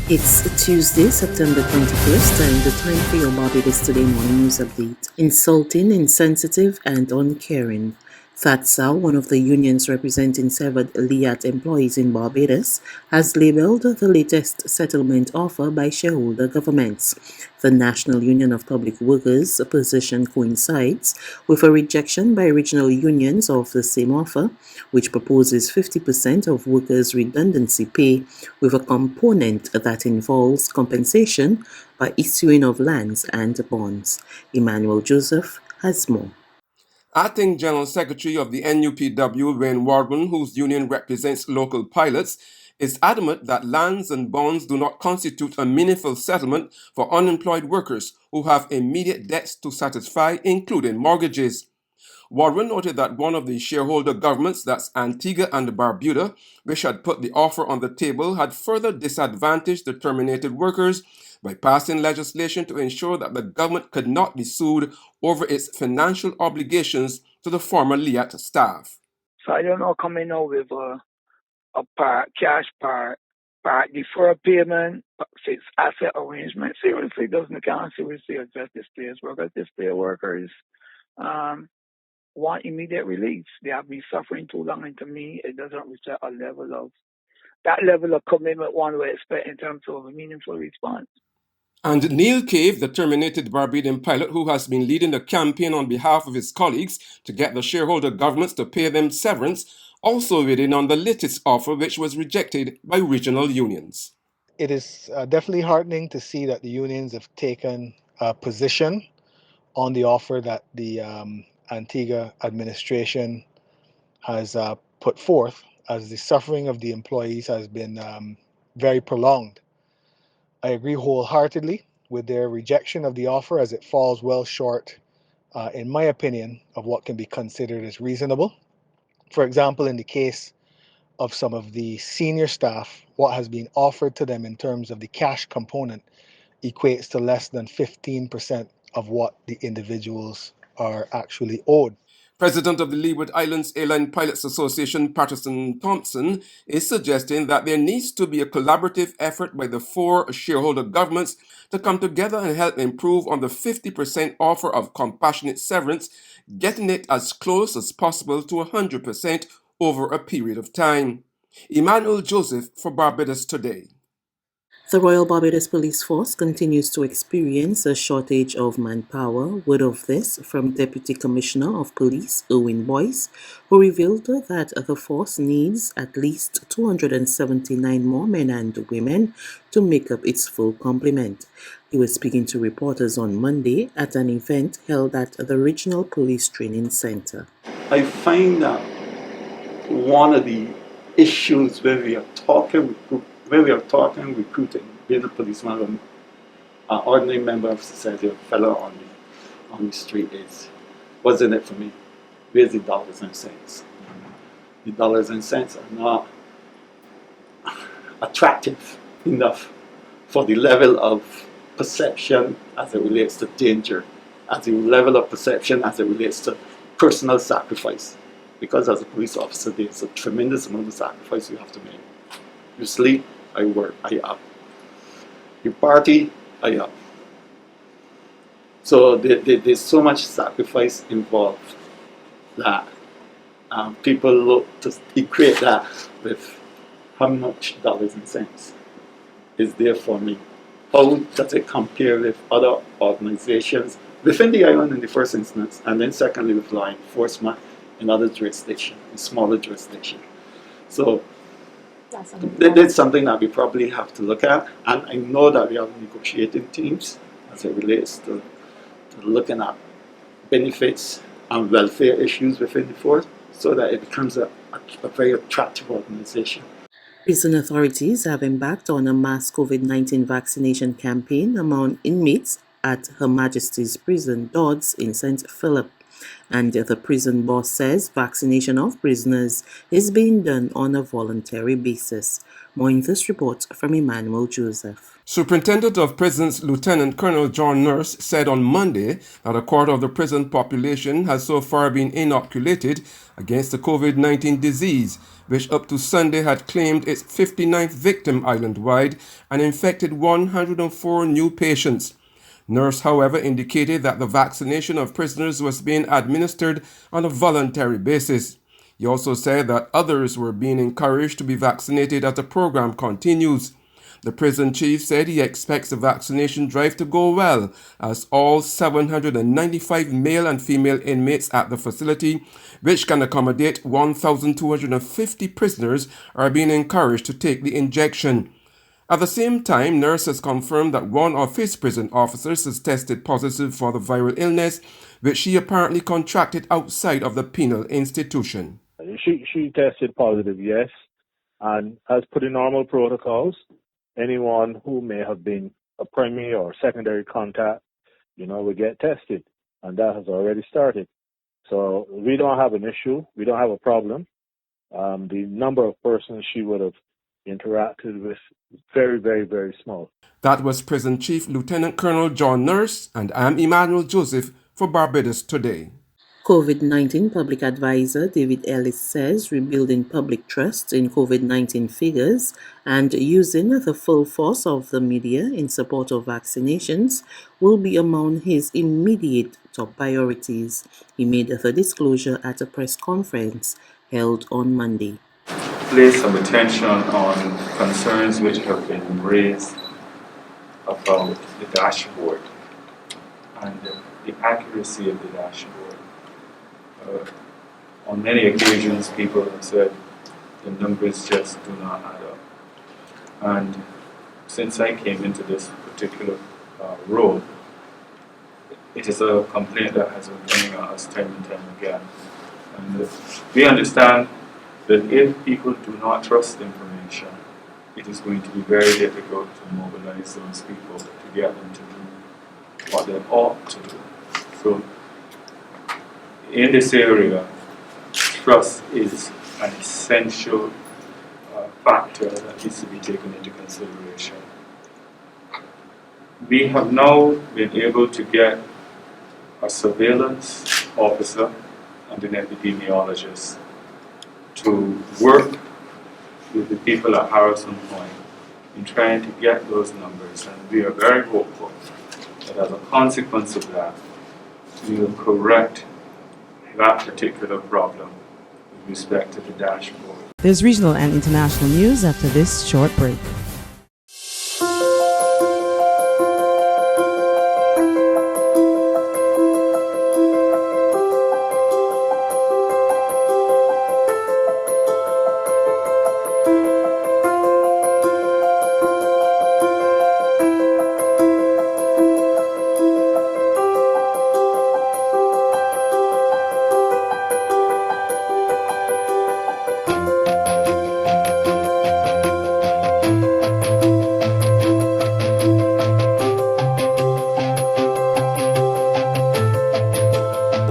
It's Tuesday, September 21st, and the time for your Barbados Today morning news update. Insulting, insensitive, and uncaring. FATSA, one of the unions representing severed LIAT employees in Barbados, has labelled the latest settlement offer by shareholder governments. The National Union of Public Workers' position coincides with a rejection by regional unions of the same offer, which proposes 50% of workers' redundancy pay with a component that involves compensation by issuing of lands and bonds. Emmanuel Joseph has more. Acting General Secretary of the NUPW, Wayne Wardman, whose union represents local pilots, is adamant that lands and bonds do not constitute a meaningful settlement for unemployed workers who have immediate debts to satisfy, including mortgages. Wardman noted that one of the shareholder governments, that's Antigua and Barbuda, which had put the offer on the table, had further disadvantaged the terminated workers by passing legislation to ensure that the government could not be sued over its financial obligations to the former LIAT staff. So I don't know, coming out with a cash part deferred payment, fixed asset arrangement. Seriously, doesn't count. Seriously, address displaced workers. Displaced workers want immediate relief. They have been suffering too long, and to me, it doesn't reflect that level of commitment one would expect in terms of a meaningful response. And Neil Cave, the terminated Barbadian pilot who has been leading the campaign on behalf of his colleagues to get the shareholder governments to pay them severance, also weighed in on the latest offer, which was rejected by regional unions. It is definitely heartening to see that the unions have taken a position on the offer that the Antigua administration has put forth, as the suffering of the employees has been very prolonged. I agree wholeheartedly with their rejection of the offer, as it falls well short, in my opinion, of what can be considered as reasonable. For example, in the case of some of the senior staff, what has been offered to them in terms of the cash component equates to less than 15% of what the individuals are actually owed. President of the Leeward Islands Airline Pilots Association, Patterson Thompson, is suggesting that there needs to be a collaborative effort by the four shareholder governments to come together and help improve on the 50% offer of compassionate severance, getting it as close as possible to 100% over a period of time. Emmanuel Joseph for Barbados Today. The Royal Barbados Police Force continues to experience a shortage of manpower. Word of this from Deputy Commissioner of Police, Erwin Boyce, who revealed that the force needs at least 279 more men and women to make up its full complement. He was speaking to reporters on Monday at an event held at the Regional Police Training Center. I find that one of the issues where we are talking recruiting, being a policeman, an ordinary member of society, a fellow on the street, is what's in it for me? Where's the dollars and cents? The dollars and cents are not attractive enough for the level of perception as it relates to danger, as the level of perception as it relates to personal sacrifice. Because as a police officer, there's a tremendous amount of sacrifice you have to make. You sleep, I work, I up. You party, I up. So there's so much sacrifice involved that people look to equate that with how much dollars and cents is there for me. How does it compare with other organizations within the island in the first instance, and then secondly with law enforcement in other jurisdictions, in smaller jurisdictions. So that's something that we probably have to look at, and I know that we have negotiating teams as it relates to looking at benefits and welfare issues within the force, so that it becomes a very attractive organization. Prison authorities have embarked on a mass COVID-19 vaccination campaign among inmates at Her Majesty's Prison Dodds in St. Philip. And the prison boss says vaccination of prisoners is being done on a voluntary basis. More in this report from Emmanuel Joseph. Superintendent of Prisons Lieutenant Colonel John Nurse said on Monday that a quarter of the prison population has so far been inoculated against the COVID-19 disease, which up to Sunday had claimed its 59th victim island-wide and infected 104 new patients. NIRS, however, indicated that the vaccination of prisoners was being administered on a voluntary basis. He also said that others were being encouraged to be vaccinated as the program continues. The prison chief said he expects the vaccination drive to go well, as all 795 male and female inmates at the facility, which can accommodate 1,250 prisoners, are being encouraged to take the injection. At the same time, NIRS has confirmed that one of his prison officers has tested positive for the viral illness, which she apparently contracted outside of the penal institution. She tested positive, yes, and as per the normal protocols, anyone who may have been a primary or secondary contact, will get tested, and that has already started. So we don't have an issue, we don't have a problem. The number of persons she would have interacted with is very, very, very small. That was Prison Chief Lieutenant Colonel John Nurse, and I'm Emmanuel Joseph for Barbados Today. COVID-19 Public Advisor David Ellis says rebuilding public trust in COVID-19 figures and using the full force of the media in support of vaccinations will be among his immediate top priorities. He made the disclosure at a press conference held on Monday. Place some attention on concerns which have been raised about the dashboard and the accuracy of the dashboard. On many occasions, people have said the numbers just do not add up. And since I came into this particular role, it is a complaint that has been coming at us time and time again. And we understand that if people do not trust information, it is going to be very difficult to mobilize those people to get them to do what they ought to do. So, in this area, trust is an essential factor that needs to be taken into consideration. We have now been able to get a surveillance officer and an epidemiologist to work with the people at Harrison Point in trying to get those numbers, and we are very hopeful that as a consequence of that, we will correct that particular problem with respect to the dashboard. There's regional and international news after this short break.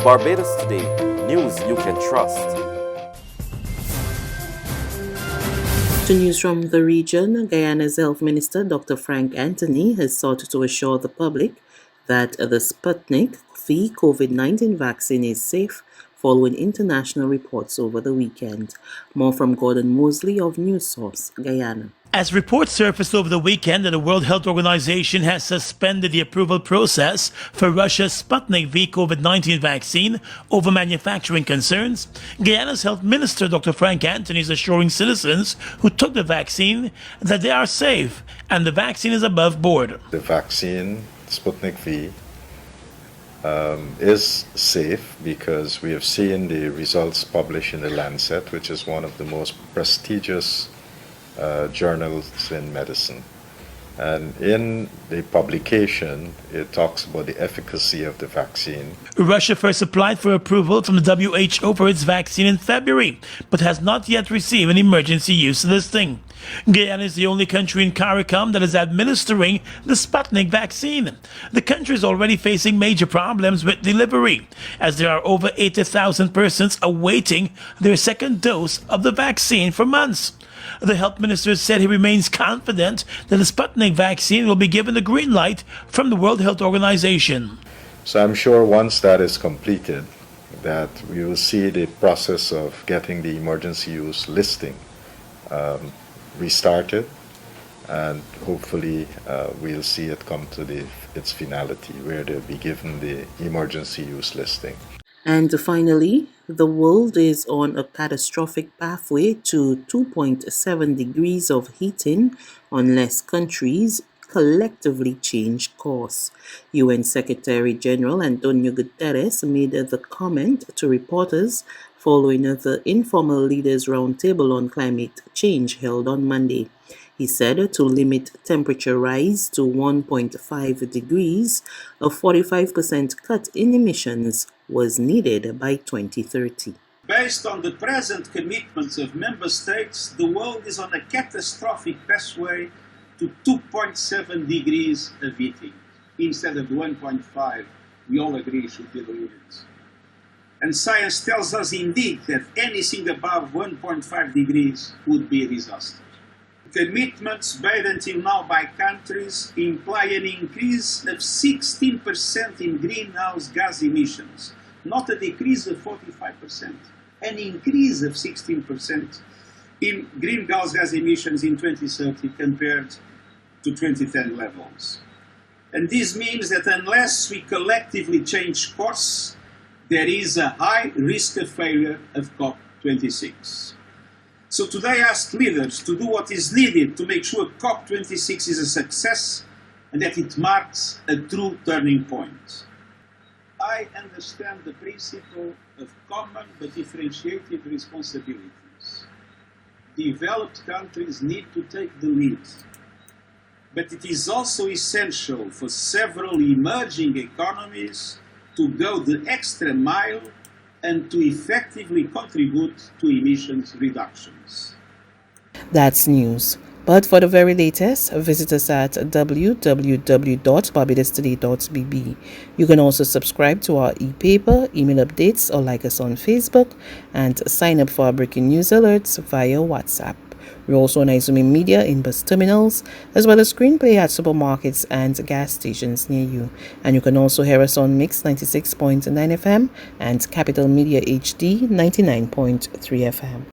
Barbados Today, news you can trust. To news from the region, Guyana's Health Minister Dr. Frank Anthony has sought to assure the public that the Sputnik V COVID-19 vaccine is safe following international reports over the weekend. More from Gordon Mosley of News Source, Guyana. As reports surfaced over the weekend that the World Health Organization has suspended the approval process for Russia's Sputnik V COVID-19 vaccine over manufacturing concerns, Guyana's Health Minister Dr. Frank Anthony is assuring citizens who took the vaccine that they are safe and the vaccine is above board. The vaccine, Sputnik V, is safe because we have seen the results published in the Lancet, which is one of the most prestigious journals in medicine. And in the publication, it talks about the efficacy of the vaccine. Russia first applied for approval from the WHO for its vaccine in February, but has not yet received an emergency use listing. Guyana is the only country in CARICOM that is administering the Sputnik vaccine. The country is already facing major problems with delivery, as there are over 80,000 persons awaiting their second dose of the vaccine for months. The health minister said he remains confident that the Sputnik vaccine will be given the green light from the World Health Organization. So I'm sure once that is completed, that we will see the process of getting the emergency use listing restarted, and hopefully we'll see it come to its finality, where they'll be given the emergency use listing. And finally, the world is on a catastrophic pathway to 2.7 degrees of heating unless countries collectively change course. UN Secretary General Antonio Guterres made the comment to reporters following the informal leaders roundtable on climate change held on Monday. He said to limit temperature rise to 1.5 degrees, a 45% cut in emissions was needed by 2030. Based on the present commitments of member states, the world is on a catastrophic pathway to 2.7 degrees of heating, instead of the 1.5 we all agree should be the limit. And science tells us indeed that anything above 1.5 degrees would be a disaster. Commitments made until now by countries imply an increase of 16% in greenhouse gas emissions, not a decrease of 45%, an increase of 16% in greenhouse gas emissions in 2030 compared to 2010 levels. And this means that unless we collectively change course, there is a high risk of failure of COP26. So today I ask leaders to do what is needed to make sure COP26 is a success and that it marks a true turning point. I understand the principle of common but differentiated responsibilities. Developed countries need to take the lead. But it is also essential for several emerging economies to go the extra mile and to effectively contribute to emissions reductions. That's news. But for the very latest, visit us at www.barbadostoday.bb. You can also subscribe to our e-paper, email updates, or like us on Facebook, and sign up for our breaking news alerts via WhatsApp. We're also on Izumi Media in bus terminals, as well as screenplay at supermarkets and gas stations near you. And you can also hear us on Mix 96.9 FM and Capital Media HD 99.3 FM.